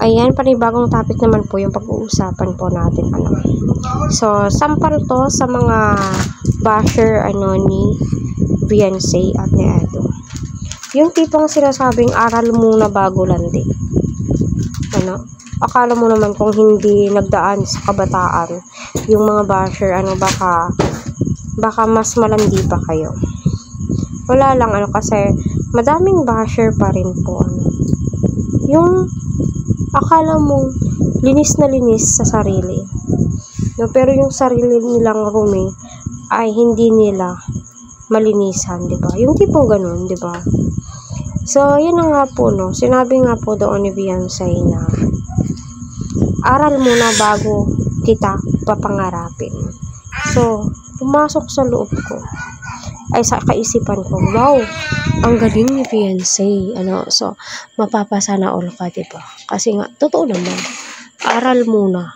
Ayan, panibagong topic naman po yung pag-uusapan po natin. So, sampal to sa mga basher ni Beyonce at ni Edo. Yung tipong sinasabing aral muna bago landi. Akala mo naman kung hindi nagdaan sa kabataan yung mga basher, baka mas malandi pa kayo. Wala lang kasi madaming basher pa rin po. Yung akala mo linis na linis sa sarili. Pero yung sarili nilang roomie ay hindi nila malinisan, 'di ba? Yung tipong ganoon, 'di ba? So, yun na nga po, sinabi nga po doon ni Beyonce na aral muna bago kita papangarapin. So, pumasok sa loob ko, sa kaisipan ko, wow, ang galing ni Beyonce. So, mapapasana all ka, diba? Kasi nga, totoo naman, aral muna,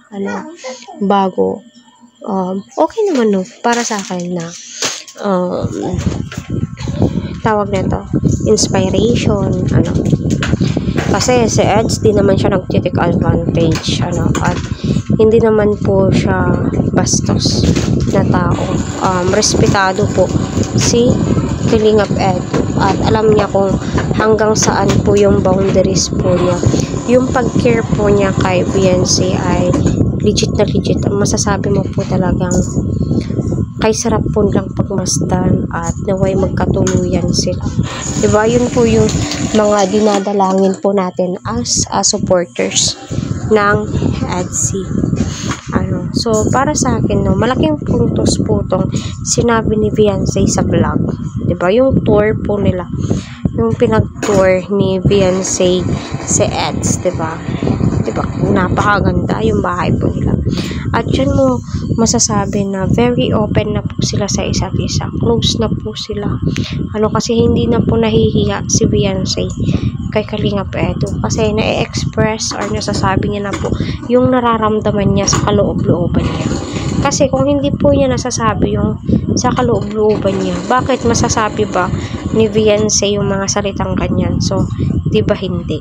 bago, okay naman, para sa akin na, tawag nito, inspiration, kasi si Eds, di naman siya nag-take advantage, at hindi naman po siya bastos na tao. Respetado po si Kalingap Edo, at alam niya kung hanggang saan po yung boundaries po niya. Yung pag-care po niya kay Beyonce ay legit na legit. Masasabi mo po talagang kay sarap po lang pagmasdan at naway magkatuluyan sila. Diba? Yun po yung mga dinadalangin po natin as supporters ng EDSI. So, para sa akin, malaking puntos po tong sinabi ni Beyonce sa vlog. Diba? Yung tour po nila. Yung pinag-tour ni Beyonce si Eds, diba? Diba? Napakaganda yung bahay po nila. At yun mo masasabi na very open na po sila sa isa't isa. Close na po sila. Kasi hindi na po nahihiya si Beyonce kay Kalingap Edo. Kasi na-express or nasasabi niya na po yung nararamdaman niya sa kaloob-looban niya. Kasi kung hindi po niya nasasabi yung sa kaloob-looban niya, bakit masasabi ba ni Beyonce yung mga salitang kanyan? So, di ba hindi?